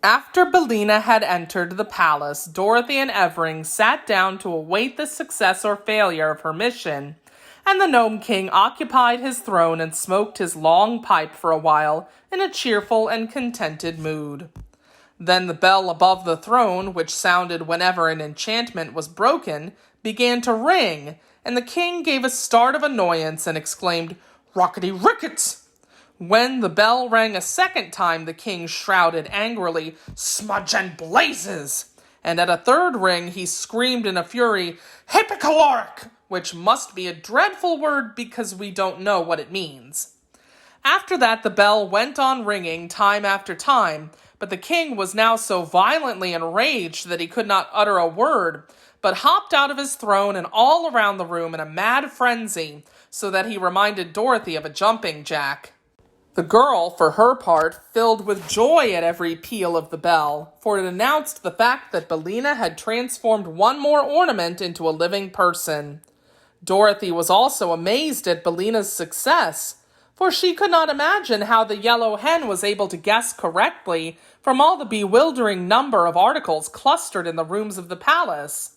After Billina had entered the palace, Dorothy and Evering sat down to await the success or failure of her mission, and the Gnome King occupied his throne and smoked his long pipe for a while in a cheerful and contented mood. Then the bell above the throne, which sounded whenever an enchantment was broken, began to ring, and the king gave a start of annoyance and exclaimed, "Rockety rickets!" When the bell rang a second time, the king shouted angrily, "Smudge and blazes!" And at a third ring, he screamed in a fury, "Hypocaloric!" which must be a dreadful word because we don't know what it means. After that, the bell went on ringing time after time, but the king was now so violently enraged that he could not utter a word, but hopped out of his throne and all around the room in a mad frenzy, so that he reminded Dorothy of a jumping jack. The girl, for her part, filled with joy at every peal of the bell, for it announced the fact that Billina had transformed one more ornament into a living person. Dorothy was also amazed at Billina's success, for she could not imagine how the yellow hen was able to guess correctly from all the bewildering number of articles clustered in the rooms of the palace.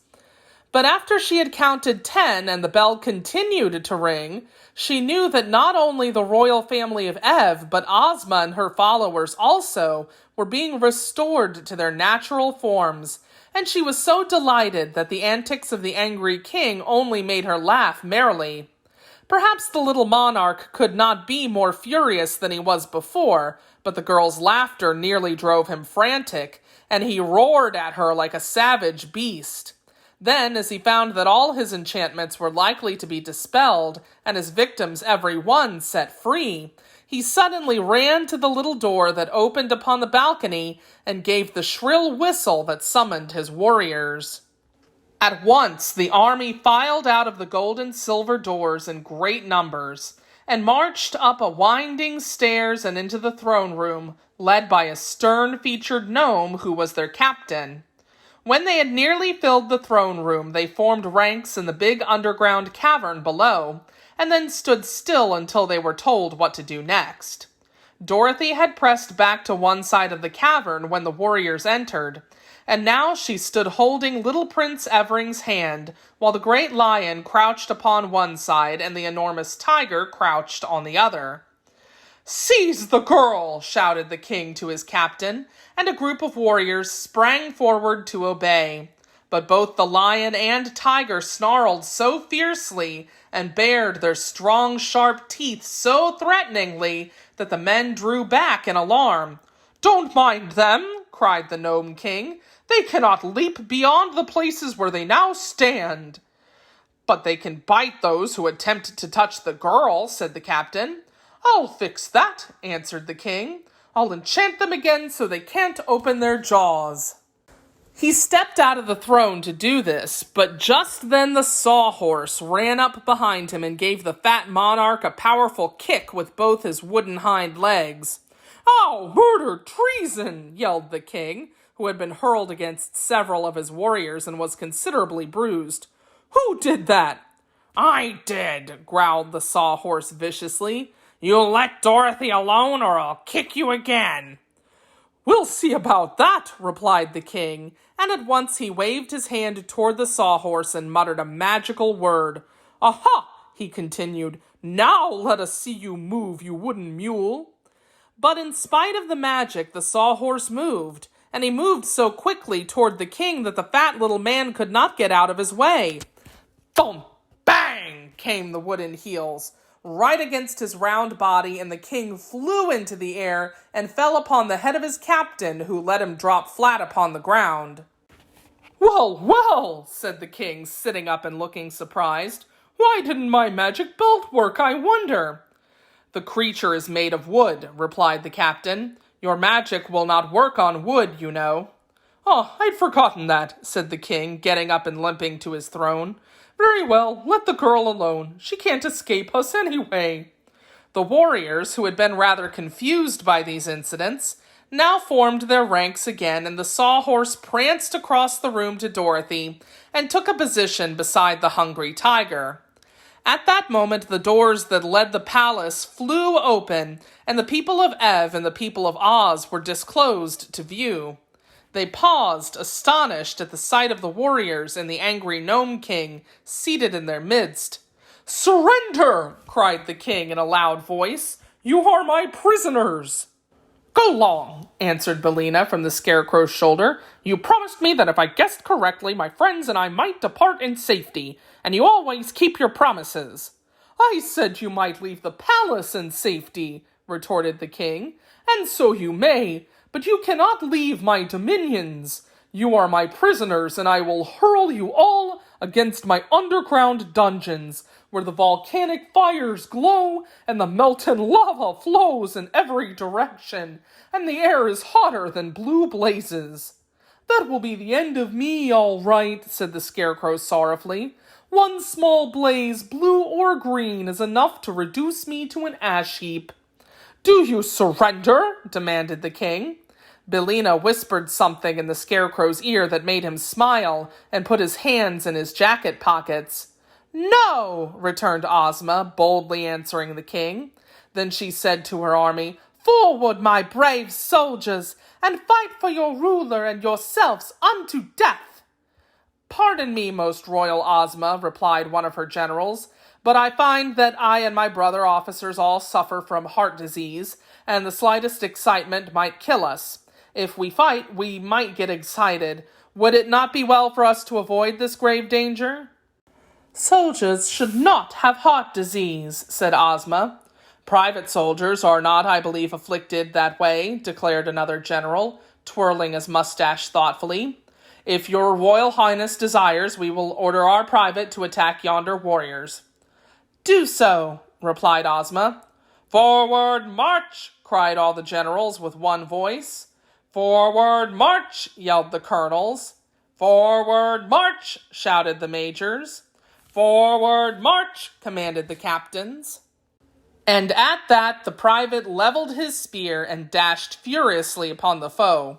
But after she had counted 10 and the bell continued to ring, she knew that not only the royal family of Ev, but Ozma and her followers also were being restored to their natural forms, and she was so delighted that the antics of the angry king only made her laugh merrily. Perhaps the little monarch could not be more furious than he was before, but the girl's laughter nearly drove him frantic, and he roared at her like a savage beast. Then, as he found that all his enchantments were likely to be dispelled, and his victims every one set free, he suddenly ran to the little door that opened upon the balcony and gave the shrill whistle that summoned his warriors. At once the army filed out of the gold and silver doors in great numbers, and marched up a winding stairs and into the throne room, led by a stern-featured gnome who was their captain. When they had nearly filled the throne room, they formed ranks in the big underground cavern below, and then stood still until they were told what to do next. Dorothy had pressed back to one side of the cavern when the warriors entered, and now she stood holding little Prince Evering's hand, while the great lion crouched upon one side and the enormous tiger crouched on the other. "Seize the girl!" shouted the king to his captain, and a group of warriors sprang forward to obey. But both the lion and tiger snarled so fiercely and bared their strong, sharp teeth so threateningly that the men drew back in alarm. "Don't mind them," cried the Gnome King. "They cannot leap beyond the places where they now stand." "But they can bite those who attempt to touch the girl," said the captain. "I'll fix that," answered the king. "I'll enchant them again so they can't open their jaws." He stepped out of the throne to do this, but just then the sawhorse ran up behind him and gave the fat monarch a powerful kick with both his wooden hind legs. "Oh, murder, treason!" yelled the king, who had been hurled against several of his warriors and was considerably bruised. "Who did that?" "I did," growled the sawhorse viciously. "You'll let Dorothy alone or I'll kick you again." "We'll see about that," replied the king, and at once he waved his hand toward the sawhorse and muttered a magical word. "Aha!" he continued. "Now let us see you move, you wooden mule." But in spite of the magic, the sawhorse moved, and he moved so quickly toward the king that the fat little man could not get out of his way. Thump! Bang! Came the wooden heels, right against his round body, and the king flew into the air and fell upon the head of his captain, who let him drop flat upon the ground. "Well, well," said the king, sitting up and looking surprised. "Why didn't my magic belt work, I wonder?" "The creature is made of wood," replied the captain. "Your magic will not work on wood, you know." "Oh, I'd forgotten that," said the king, getting up and limping to his throne. "Very well, let the girl alone. She can't escape us anyway." The warriors, who had been rather confused by these incidents, now formed their ranks again, and the sawhorse pranced across the room to Dorothy and took a position beside the hungry tiger. At that moment, the doors that led the palace flew open, and the people of Ev and the people of Oz were disclosed to view. They paused, astonished at the sight of the warriors and the angry Gnome King seated in their midst. "Surrender!" cried the king in a loud voice. "You are my prisoners!" "Go long," answered Billina from the Scarecrow's shoulder. "You promised me that if I guessed correctly, my friends and I might depart in safety, and you always keep your promises." "I said you might leave the palace in safety," retorted the king, "and so you may, but you cannot leave my dominions. You are my prisoners, and I will hurl you all against my underground dungeons, where the volcanic fires glow and the melted lava flows in every direction, and the air is hotter than blue blazes." "That will be the end of me, all right," said the Scarecrow sorrowfully. "One small blaze, blue or green, is enough to reduce me to an ash heap." "Do you surrender?" demanded the king. Billina whispered something in the Scarecrow's ear that made him smile and put his hands in his jacket pockets. "No," returned Ozma, boldly answering the king. Then she said to her army, "Forward, my brave soldiers, and fight for your ruler and yourselves unto death." "Pardon me, most royal Ozma," replied one of her generals, "but I find that I and my brother officers all suffer from heart disease, and the slightest excitement might kill us. If we fight, we might get excited. Would it not be well for us to avoid this grave danger?" "Soldiers should not have heart disease," said Ozma. "Private soldiers are not, I believe, afflicted that way," declared another general, twirling his mustache thoughtfully. "If your royal highness desires, we will order our private to attack yonder warriors." "Do so," replied Ozma. "Forward, march!" cried all the generals with one voice. "Forward, march!" yelled the colonels. "Forward, march!" shouted the majors. "Forward, march!" commanded the captains. And at that, the private leveled his spear and dashed furiously upon the foe.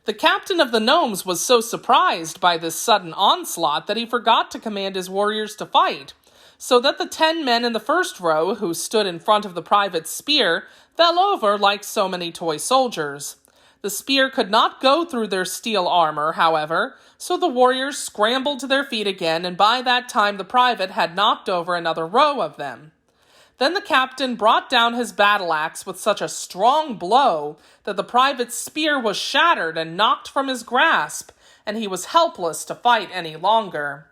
The captain of the gnomes was so surprised by this sudden onslaught that he forgot to command his warriors to fight, so that the 10 men in the first row who stood in front of the private's spear fell over like so many toy soldiers. The spear could not go through their steel armor, however, so the warriors scrambled to their feet again, and by that time the private had knocked over another row of them. Then the captain brought down his battle axe with such a strong blow that the private's spear was shattered and knocked from his grasp, and he was helpless to fight any longer.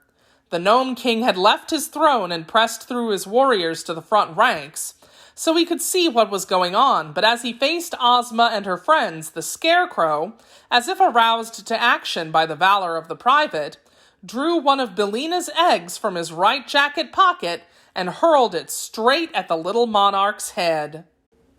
The Gnome King had left his throne and pressed through his warriors to the front ranks, so he could see what was going on, but as he faced Ozma and her friends, the Scarecrow, as if aroused to action by the valor of the private, drew one of Billina's eggs from his right jacket pocket and hurled it straight at the little monarch's head.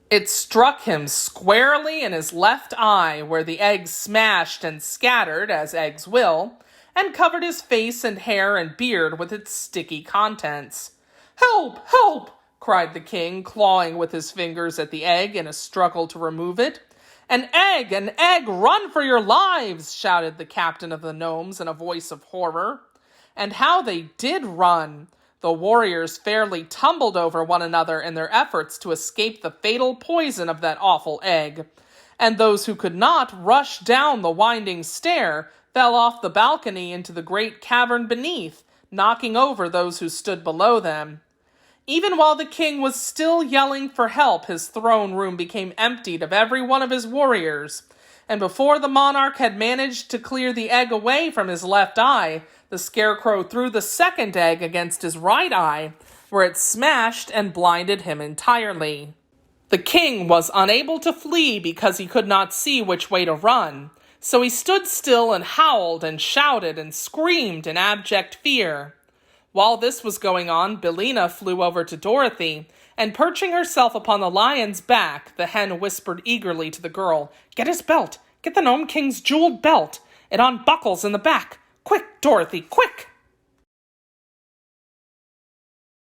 It struck him squarely in his left eye, where the egg smashed and scattered, as eggs will, and covered his face and hair and beard with its sticky contents. "Help! Help!" cried the king, clawing with his fingers at the egg in a struggle to remove it. An egg! An egg! Run for your lives!" shouted the captain of the gnomes in a voice of horror. And how they did run! The warriors fairly tumbled over one another in their efforts to escape the fatal poison of that awful egg, and those who could not rushed down the winding stair, fell off the balcony into the great cavern beneath, knocking over those who stood below them. Even while the king was still yelling for help, his throne room became emptied of every one of his warriors, and before the monarch had managed to clear the egg away from his left eye, the Scarecrow threw the second egg against his right eye, where it smashed and blinded him entirely. The king was unable to flee because he could not see which way to run, so he stood still and howled and shouted and screamed in abject fear. While this was going on, Billina flew over to Dorothy, and perching herself upon the lion's back, the hen whispered eagerly to the girl, "Get his belt! Get the Gnome King's jeweled belt! It unbuckles in the back! Quick, Dorothy, quick!"